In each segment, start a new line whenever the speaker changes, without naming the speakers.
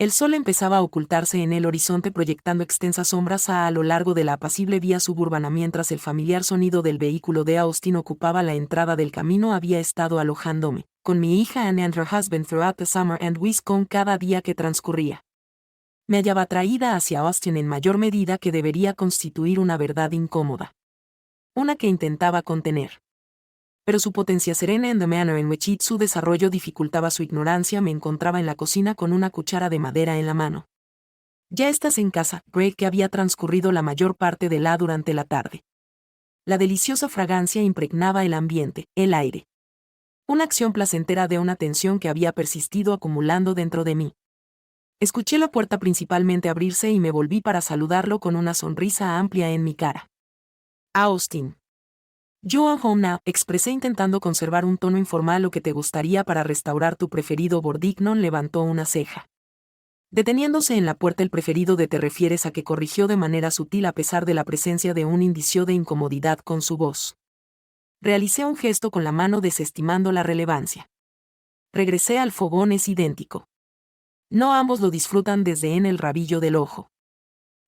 El sol empezaba a ocultarse en el horizonte proyectando extensas sombras a lo largo de la apacible vía suburbana mientras el familiar sonido del vehículo de Austin ocupaba la entrada del camino. Había estado alojándome, con mi hija Anne and her husband throughout the summer and Wisconsin cada día que transcurría. Me hallaba atraída hacia Austin en mayor medida que debería constituir una verdad incómoda. Una que intentaba contener. Pero su potencia serena en the manner in which su desarrollo dificultaba su ignorancia. Me encontraba en la cocina con una cuchara de madera en la mano. Ya estás en casa, Greg, que había transcurrido la mayor parte de la durante la tarde. La deliciosa fragancia impregnaba el ambiente, el aire. Una acción placentera de una tensión que había persistido acumulando dentro de mí. Escuché la puerta principalmente abrirse y me volví para saludarlo con una sonrisa amplia en mi cara. Austin. Yo am home now, expresé intentando conservar un tono informal. Lo que te gustaría para restaurar tu preferido. Bordignon levantó una ceja. Deteniéndose en la puerta. El preferido de te refieres a que, corrigió de manera sutil a pesar de la presencia de un indicio de incomodidad con su voz. Realicé un gesto con la mano desestimando la relevancia. Regresé al fogón. Es idéntico. No ambos lo disfrutan desde en el rabillo del ojo.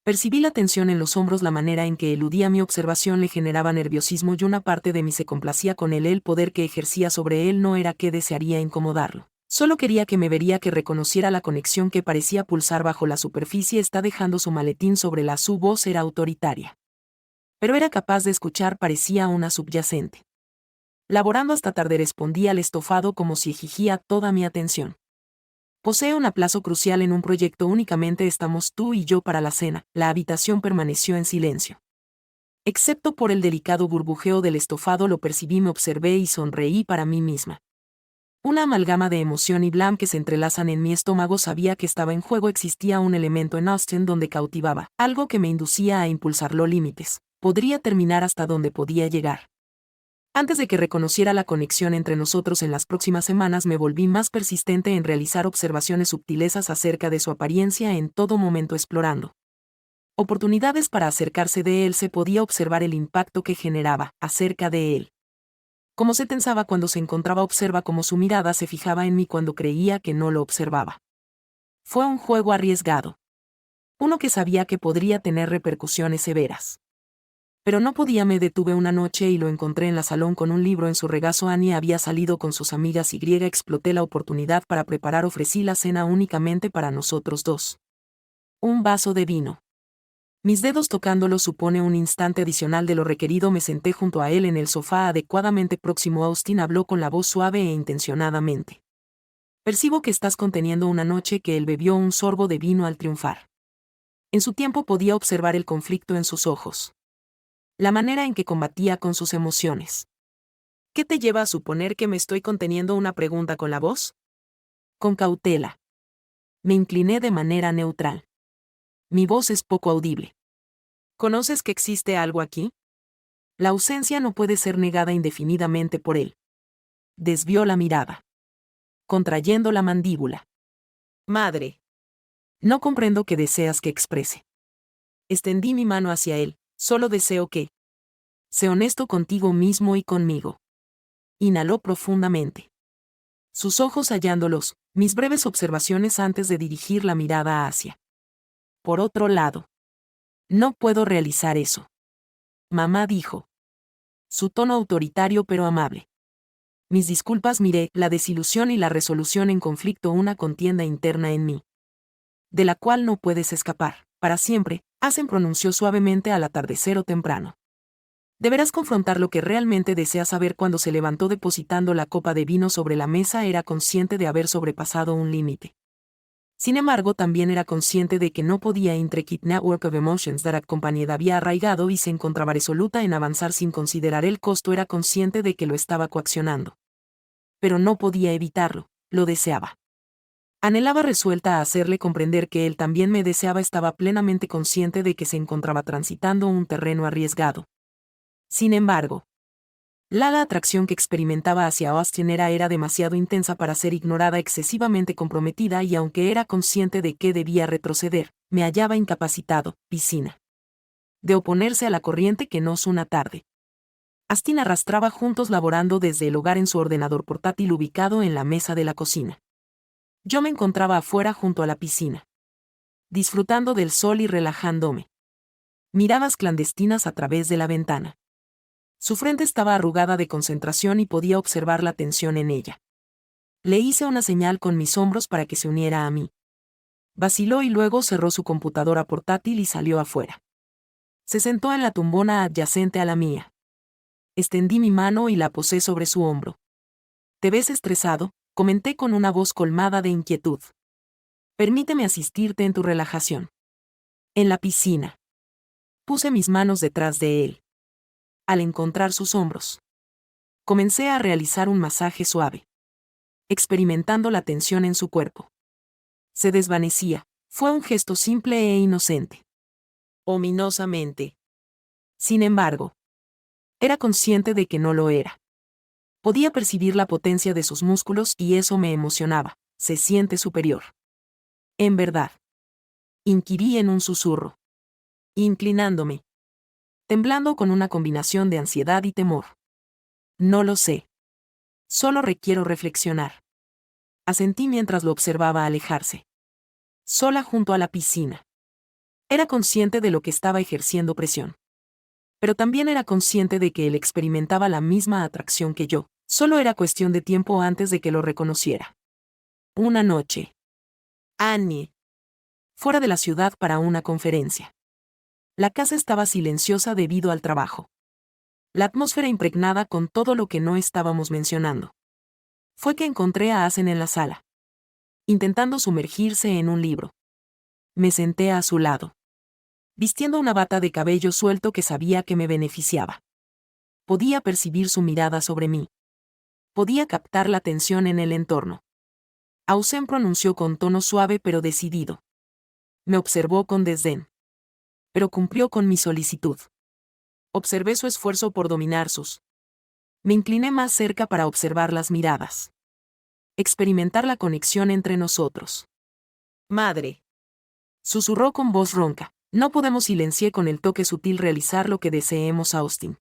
Percibí la tensión en los hombros. La manera en que eludía mi observación le generaba nerviosismo y una parte de mí se complacía con él. El poder que ejercía sobre él no era que desearía incomodarlo. Solo quería que me vería, que reconociera la conexión que parecía pulsar bajo la superficie. Está dejando su maletín sobre la. Su voz era autoritaria. Pero era capaz de escuchar. Parecía una subyacente. Laborando hasta tarde, respondí al estofado como si exigía toda mi atención. Posee un aplazo crucial en un proyecto. Únicamente estamos tú y yo para la cena. La habitación permaneció en silencio. Excepto por el delicado burbujeo del estofado. Lo percibí, me observé y sonreí para mí misma. Una amalgama de emoción y blam que se entrelazan en mi estómago. Sabía que estaba en juego. Existía un elemento en Austin donde cautivaba, algo que me inducía a impulsarlo límites. Podría terminar hasta donde podía llegar. Antes de que reconociera la conexión entre nosotros en las próximas semanas, me volví más persistente en realizar observaciones sutilezas acerca de su apariencia, en todo momento explorando oportunidades para acercarse de él. Se podía observar el impacto que generaba acerca de él. Cómo se tensaba cuando se encontraba. Observa cómo su mirada se fijaba en mí cuando creía que no lo observaba. Fue un juego arriesgado. Uno que sabía que podría tener repercusiones severas. Pero no podía. Me detuve una noche y lo encontré en la salón con un libro en su regazo. Annie había salido con sus amigas y exploté la oportunidad para preparar. Ofrecí la cena únicamente para nosotros dos. Un vaso de vino. Mis dedos tocándolo supone un instante adicional de lo requerido. Me senté junto a él en el sofá adecuadamente próximo. Austin habló con la voz suave e intencionadamente. Percibo que estás conteniendo una noche. Que él bebió un sorbo de vino al triunfar. En su tiempo podía observar el conflicto en sus ojos. La manera en que combatía con sus emociones. ¿Qué te lleva a suponer que me estoy conteniendo? Una pregunta con la voz. Con cautela. Me incliné de manera neutral. Mi voz es poco audible. ¿Conoces que existe algo aquí? La ausencia no puede ser negada indefinidamente por él. Desvió la mirada. Contrayendo la mandíbula. Madre. No comprendo qué deseas que exprese. Extendí mi mano hacia él. Solo deseo que sé honesto contigo mismo y conmigo. Inhaló profundamente. Sus ojos hallándolos, mis breves observaciones antes de dirigir la mirada hacia. Por otro lado. No puedo realizar eso. Mamá dijo. Su tono autoritario pero amable. Mis disculpas. Miré la desilusión y la resolución en conflicto. Una contienda interna en mí. De la cual no puedes escapar, para siempre. Hacen pronunció suavemente. Al atardecer o temprano. Deberás confrontar lo que realmente deseas saber. Cuando se levantó depositando la copa de vino sobre la mesa, era consciente de haber sobrepasado un límite. Sin embargo, también era consciente de que no podía. Intricate network of emotions that accompanied había arraigado y se encontraba resoluta en avanzar sin considerar el costo. Era consciente de que lo estaba coaccionando. Pero no podía evitarlo, lo deseaba. Anhelaba resuelta a hacerle comprender que él también me deseaba. Estaba plenamente consciente de que se encontraba transitando un terreno arriesgado. Sin embargo, la atracción que experimentaba hacia Austin era demasiado intensa para ser ignorada, excesivamente comprometida, y aunque era consciente de que debía retroceder, me hallaba incapacitado, piscina. De oponerse a la corriente que nos una tarde. Austin arrastraba juntos laborando desde el hogar en su ordenador portátil ubicado en la mesa de la cocina. Yo me encontraba afuera junto a la piscina, disfrutando del sol y relajándome. Miradas clandestinas a través de la ventana. Su frente estaba arrugada de concentración y podía observar la tensión en ella. Le hice una señal con mis hombros para que se uniera a mí. Vaciló y luego cerró su computadora portátil y salió afuera. Se sentó en la tumbona adyacente a la mía. Extendí mi mano y la posé sobre su hombro. «¿Te ves estresado?», comenté con una voz colmada de inquietud. «Permíteme asistirte en tu relajación». En la piscina. Puse mis manos detrás de él. Al encontrar sus hombros, comencé a realizar un masaje suave, experimentando la tensión en su cuerpo. Se desvanecía. Fue un gesto simple e inocente. Ominosamente. Sin embargo, era consciente de que no lo era. Podía percibir la potencia de sus músculos y eso me emocionaba. Se siente superior. En verdad. Inquirí en un susurro. Inclinándome. Temblando con una combinación de ansiedad y temor. No lo sé. Solo requiero reflexionar. Asentí mientras lo observaba alejarse. Sola junto a la piscina. Era consciente de lo que estaba ejerciendo presión. Pero también era consciente de que él experimentaba la misma atracción que yo. Solo era cuestión de tiempo antes de que lo reconociera. Una noche. Annie. Fuera de la ciudad para una conferencia. La casa estaba silenciosa debido al trabajo. La atmósfera impregnada con todo lo que no estábamos mencionando. Fue que encontré a Asen en la sala, intentando sumergirse en un libro. Me senté a su lado, vistiendo una bata de cabello suelto que sabía que me beneficiaba. Podía percibir su mirada sobre mí. Podía captar la tensión en el entorno. Ausen pronunció con tono suave pero decidido. Me observó con desdén. Pero cumplió con mi solicitud. Observé su esfuerzo por dominar sus. Me incliné más cerca para observar las miradas. Experimentar la conexión entre nosotros. Madre. Susurró con voz ronca. No podemos, silenciar con el toque sutil, realizar lo que deseemos, Austin.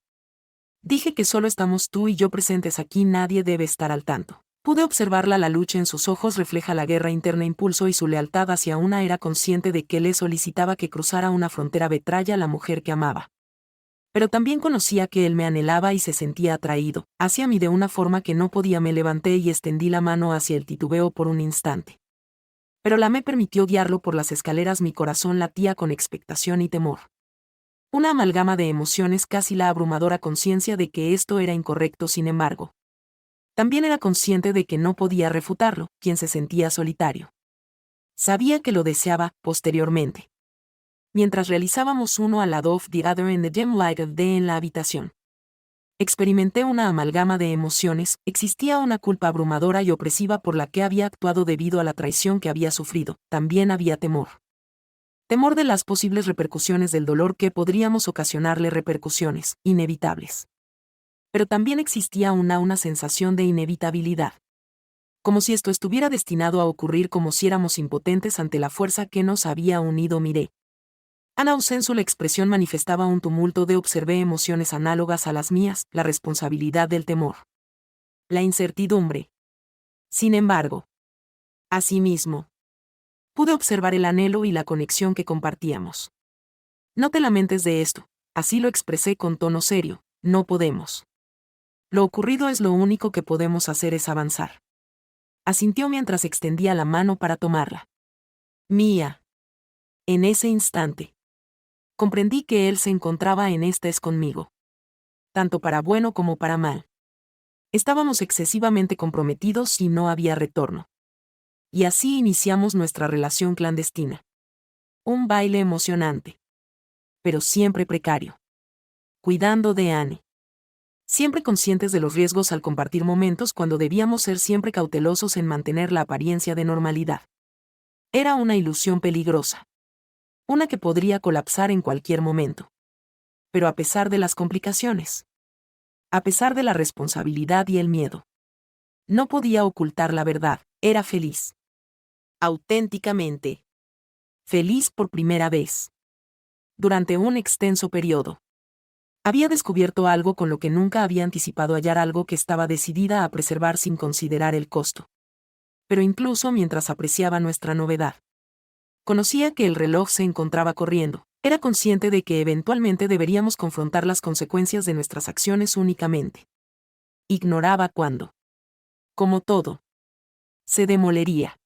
Dije que solo estamos tú y yo presentes aquí, nadie debe estar al tanto. Pude observarla, la lucha en sus ojos refleja la guerra interna, impulso y su lealtad hacia una. Era consciente de que le solicitaba que cruzara una frontera, betraya a la mujer que amaba. Pero también conocía que él me anhelaba y se sentía atraído hacia mí de una forma que no podía. Me levanté y extendí la mano hacia el titubeo por un instante. Pero la me permitió guiarlo por las escaleras. Mi corazón latía con expectación y temor. Una amalgama de emociones, casi la abrumadora conciencia de que esto era incorrecto. Sin embargo, también era consciente de que no podía refutarlo, quien se sentía solitario. Sabía que lo deseaba. Posteriormente, mientras realizábamos uno al lado of the other in the dim light of day en la habitación, experimenté una amalgama de emociones. Existía una culpa abrumadora y opresiva por la que había actuado debido a la traición que había sufrido. También había temor. Temor de las posibles repercusiones del dolor que podríamos ocasionarle, repercusiones inevitables. Pero también existía una sensación de inevitabilidad. Como si esto estuviera destinado a ocurrir, como si éramos impotentes ante la fuerza que nos había unido. Miré Ana Ausen, su expresión manifestaba un tumulto de. Observé emociones análogas a las mías, la responsabilidad del temor. La incertidumbre. Sin embargo, asimismo, pude observar el anhelo y la conexión que compartíamos. No te lamentes de esto, así lo expresé con tono serio, no podemos. Lo ocurrido es lo único que podemos hacer es avanzar. Asintió mientras extendía la mano para tomarla. Mía. En ese instante, comprendí que él se encontraba en esta es conmigo. Tanto para bueno como para mal. Estábamos excesivamente comprometidos y no había retorno. Y así iniciamos nuestra relación clandestina. Un baile emocionante. Pero siempre precario. Cuidando de Anne. Siempre conscientes de los riesgos al compartir momentos cuando debíamos ser siempre cautelosos en mantener la apariencia de normalidad. Era una ilusión peligrosa. Una que podría colapsar en cualquier momento. Pero a pesar de las complicaciones, a pesar de la responsabilidad y el miedo, no podía ocultar la verdad, era feliz. Auténticamente. Feliz por primera vez. Durante un extenso periodo. Había descubierto algo con lo que nunca había anticipado, hallar algo que estaba decidida a preservar sin considerar el costo. pero incluso mientras apreciaba nuestra novedad. Conocía que el reloj se encontraba corriendo. Era consciente de que eventualmente deberíamos confrontar las consecuencias de nuestras acciones únicamente. Ignoraba cuándo. Como todo, se demolería.